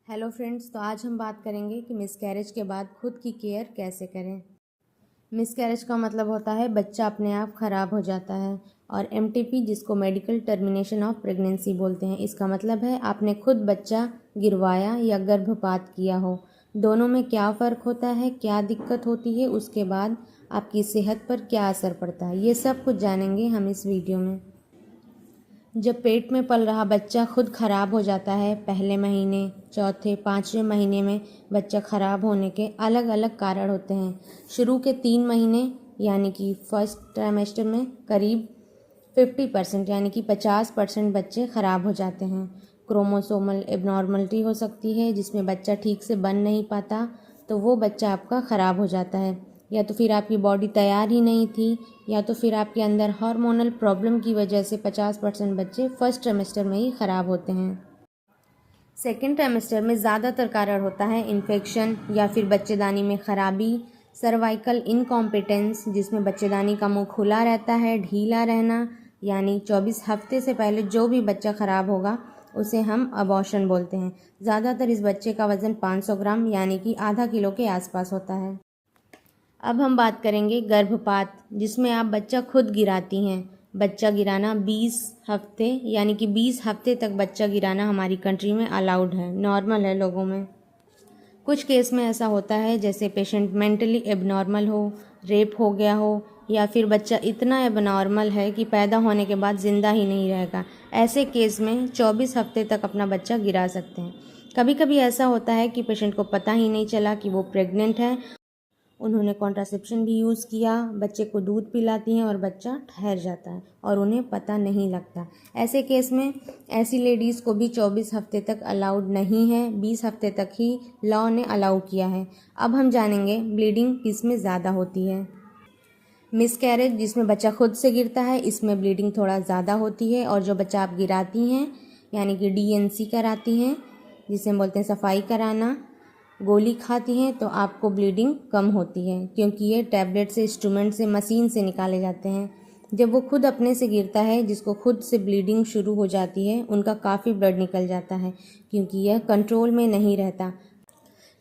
Hello friends, तो आज हम बात करेंगे कि मिसकैरेज के बाद खुद की केयर कैसे करें। मिसकैरेज का मतलब होता है बच्चा अपने आप ख़राब हो जाता है, और एमटीपी जिसको मेडिकल टर्मिनेशन ऑफ प्रेगनेंसी बोलते हैं, इसका मतलब है आपने खुद बच्चा गिरवाया या गर्भपात किया हो। दोनों में क्या फ़र्क होता है, क्या दिक्कत होती है, उसके बाद आपकी सेहत पर क्या असर पड़ता है, ये सब कुछ जानेंगे हम इस वीडियो में। जब पेट में पल रहा बच्चा खुद ख़राब हो जाता है, पहले महीने, चौथे, पाँचवें महीने में बच्चा ख़राब होने के अलग अलग कारण होते हैं। शुरू के 3 महीने यानी कि फर्स्ट ट्राइमेस्टर में करीब 50% यानी कि 50% बच्चे ख़राब हो जाते हैं। क्रोमोसोमल एबनॉर्मलिटी हो सकती है जिसमें बच्चा ठीक से बन नहीं पाता, तो वो बच्चा आपका ख़राब हो जाता है। या तो फिर आपकी बॉडी तैयार ही नहीं थी, या तो फिर आपके अंदर हार्मोनल प्रॉब्लम की वजह से 50% बच्चे फर्स्ट ट्राइमेस्टर में ही ख़राब होते हैं। सेकेंड ट्राइमेस्टर में ज़्यादातर कारण होता है इन्फेक्शन या फिर बच्चेदानी में ख़राबी, सर्वाइकल इनकॉम्पिटेंस जिसमें बच्चेदानी का मुंह खुला रहता है, ढीला रहना, यानी 24 हफ्ते से पहले जो भी बच्चा ख़राब होगा उसे हम अबॉर्शन बोलते हैं। ज़्यादातर इस बच्चे का वज़न 500 ग्राम यानी कि आधा किलो के आसपास होता है। अब हम बात करेंगे गर्भपात, जिसमें आप बच्चा खुद गिराती हैं। बच्चा गिराना 20 हफ्ते यानी कि 20 हफ्ते तक बच्चा गिराना हमारी कंट्री में अलाउड है, नॉर्मल है लोगों में। कुछ केस में ऐसा होता है जैसे पेशेंट मेंटली एबनॉर्मल हो, रेप हो गया हो, या फिर बच्चा इतना एबनॉर्मल है कि पैदा होने के बाद ज़िंदा ही नहीं रहेगा। ऐसे केस में 24 हफ्ते तक अपना बच्चा गिरा सकते हैं। कभी कभी ऐसा होता है कि पेशेंट को पता ही नहीं चला कि वो प्रेग्नेंट है, उन्होंने कॉन्ट्रासेप्शन भी यूज़ किया, बच्चे को दूध पिलाती हैं और बच्चा ठहर जाता है और उन्हें पता नहीं लगता। ऐसे केस में ऐसी लेडीज़ को भी 24 हफ्ते तक अलाउड नहीं है, 20 हफ्ते तक ही लॉ ने अलाउ किया है। अब हम जानेंगे ब्लीडिंग किस में ज़्यादा होती है। मिसकैरेज जिसमें बच्चा खुद से गिरता है, इसमें ब्लीडिंग थोड़ा ज़्यादा होती है, और जो बच्चा आप गिराती हैं यानी कि डीएनसी कराती हैं, जिसे हम बोलते हैं सफाई कराना, गोली खाती हैं, तो आपको ब्लीडिंग कम होती है, क्योंकि ये टैबलेट से, इंस्ट्रूमेंट से, मशीन से निकाले जाते हैं। जब वो खुद अपने से गिरता है, जिसको खुद से ब्लीडिंग शुरू हो जाती है, उनका काफ़ी ब्लड निकल जाता है, क्योंकि यह कंट्रोल में नहीं रहता,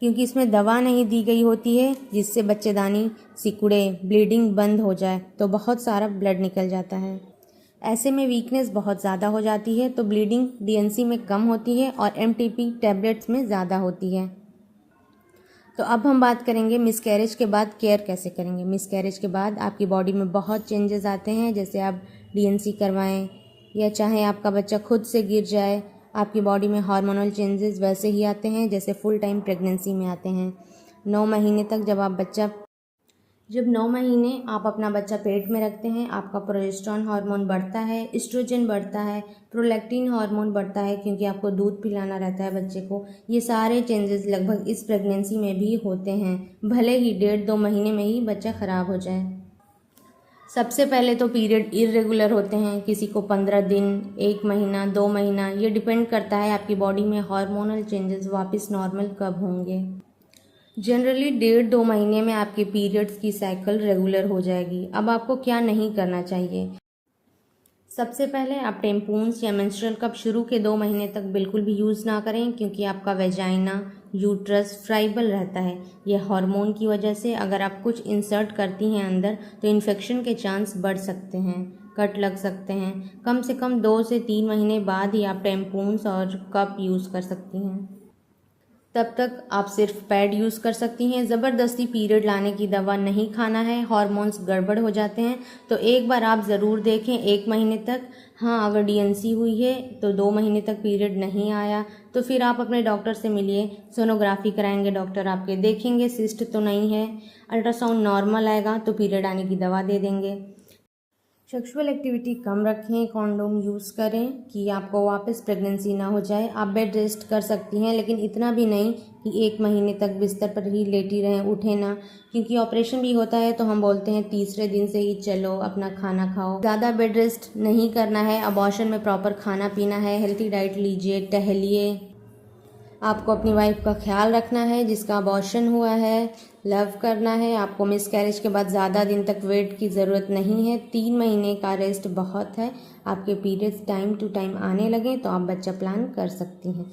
क्योंकि इसमें दवा नहीं दी गई होती है जिससे बच्चेदानी सिकुड़े, ब्लीडिंग बंद हो जाए, तो बहुत सारा ब्लड निकल जाता है। ऐसे में वीकनेस बहुत ज़्यादा हो जाती है, तो ब्लीडिंग डीएनसी में कम होती है और एमटीपी टैबलेट्स में ज़्यादा होती है। तो अब हम बात करेंगे मिसकैरेज के बाद केयर कैसे करेंगे। मिसकैरेज के बाद आपकी बॉडी में बहुत चेंजेस आते हैं, जैसे आप डीएनसी करवाएं या चाहे आपका बच्चा खुद से गिर जाए, आपकी बॉडी में हार्मोनल चेंजेस वैसे ही आते हैं जैसे फुल टाइम प्रेगनेंसी में आते हैं। 9 महीने तक जब 9 महीने आप अपना बच्चा पेट में रखते हैं, आपका प्रोजेस्टेरॉन हार्मोन बढ़ता है, एस्ट्रोजन बढ़ता है, प्रोलैक्टिन हार्मोन बढ़ता है, क्योंकि आपको दूध पिलाना रहता है बच्चे को। ये सारे चेंजेस लगभग इस प्रेगनेंसी में भी होते हैं, भले ही 1.5-2 महीने में ही बच्चा ख़राब हो जाए। सबसे पहले तो पीरियड इरेगुलर होते हैं, किसी को 15 दिन, 1 महीना, 2 महीना, ये डिपेंड करता है आपकी बॉडी में हार्मोनल चेंजेस वापस नॉर्मल कब होंगे। जनरली 1.5-2 महीने में आपके पीरियड्स की साइकिल रेगुलर हो जाएगी। अब आपको क्या नहीं करना चाहिए। सबसे पहले आप टेम्पून्स या मेंस्ट्रुअल कप शुरू के 2 महीने तक बिल्कुल भी यूज़ ना करें, क्योंकि आपका वेजाइना, यूट्रस फ्राइबल रहता है। यह हार्मोन की वजह से अगर आप कुछ इंसर्ट करती हैं अंदर, तो इन्फेक्शन के चांस बढ़ सकते हैं, कट लग सकते हैं। कम से कम 2 से 3 महीने बाद ही आप टेम्पून्स और कप यूज़ कर सकती हैं। तब तक आप सिर्फ पैड यूज़ कर सकती हैं। ज़बरदस्ती पीरियड लाने की दवा नहीं खाना है, हार्मोन्स गड़बड़ हो जाते हैं। तो एक बार आप ज़रूर देखें 1 महीने तक। हाँ, अगर डीएनसी हुई है तो 2 महीने तक पीरियड नहीं आया, तो फिर आप अपने डॉक्टर से मिलिए, सोनोग्राफी कराएंगे, डॉक्टर आपके देखेंगे सिस्ट तो नहीं है, अल्ट्रासाउंड नॉर्मल आएगा तो पीरियड आने की दवा दे देंगे। सेक्सुअल एक्टिविटी कम रखें, कॉन्डोम यूज़ करें कि आपको वापस प्रेगनेंसी ना हो जाए। आप बेड रेस्ट कर सकती हैं, लेकिन इतना भी नहीं कि 1 महीने तक बिस्तर पर ही लेटी रहें, उठे ना, क्योंकि ऑपरेशन भी होता है तो हम बोलते हैं तीसरे दिन से ही चलो, अपना खाना खाओ। ज़्यादा बेड रेस्ट नहीं करना है। अबॉर्शन में प्रॉपर खाना पीना है, हेल्थी डाइट लीजिए, टहलिए। आपको अपनी वाइफ का ख्याल रखना है जिसका अबॉर्शन हुआ है, लव करना है। आपको मिसकैरेज के बाद ज़्यादा दिन तक वेट की ज़रूरत नहीं है, 3 महीने का रेस्ट बहुत है। आपके पीरियड्स टाइम टू टाइम आने लगें तो आप बच्चा प्लान कर सकती हैं।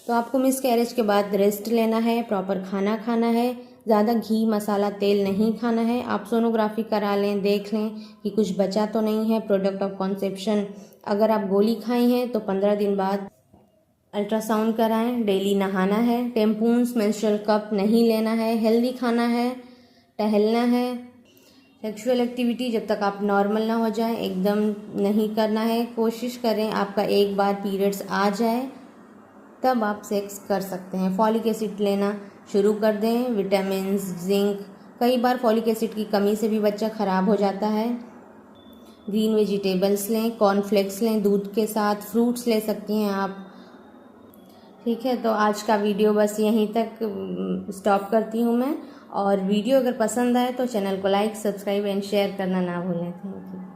तो आपको मिसकैरेज के बाद रेस्ट लेना है, प्रॉपर खाना खाना है, ज़्यादा घी मसाला तेल नहीं खाना है। आप सोनोग्राफी करा लें, देख लें कि कुछ बचा तो नहीं है प्रोडक्ट ऑफ कॉन्सेप्शन। अगर आप गोली खाई हैं तो 15 दिन बाद अल्ट्रासाउंड कराएं। डेली नहाना है, टेम्पून्स मेंस्ट्रुअल कप नहीं लेना है, हेल्दी खाना है, टहलना है। सेक्सुअल एक्टिविटी जब तक आप नॉर्मल ना हो जाए एकदम नहीं करना है। कोशिश करें आपका एक बार पीरियड्स आ जाए तब आप सेक्स कर सकते हैं। फॉलिक एसिड लेना शुरू कर दें, विटामिन्स, जिंक। कई बार फॉलिक एसिड की कमी से भी बच्चा ख़राब हो जाता है। ग्रीन वेजिटेबल्स लें, कॉर्नफ्लेक्स लें दूध के साथ, फ्रूट्स ले सकती हैं आप। ठीक है, तो आज का वीडियो बस यहीं तक स्टॉप करती हूँ मैं। और वीडियो अगर पसंद आए तो चैनल को लाइक, सब्सक्राइब एंड शेयर करना ना भूलें। Thank you.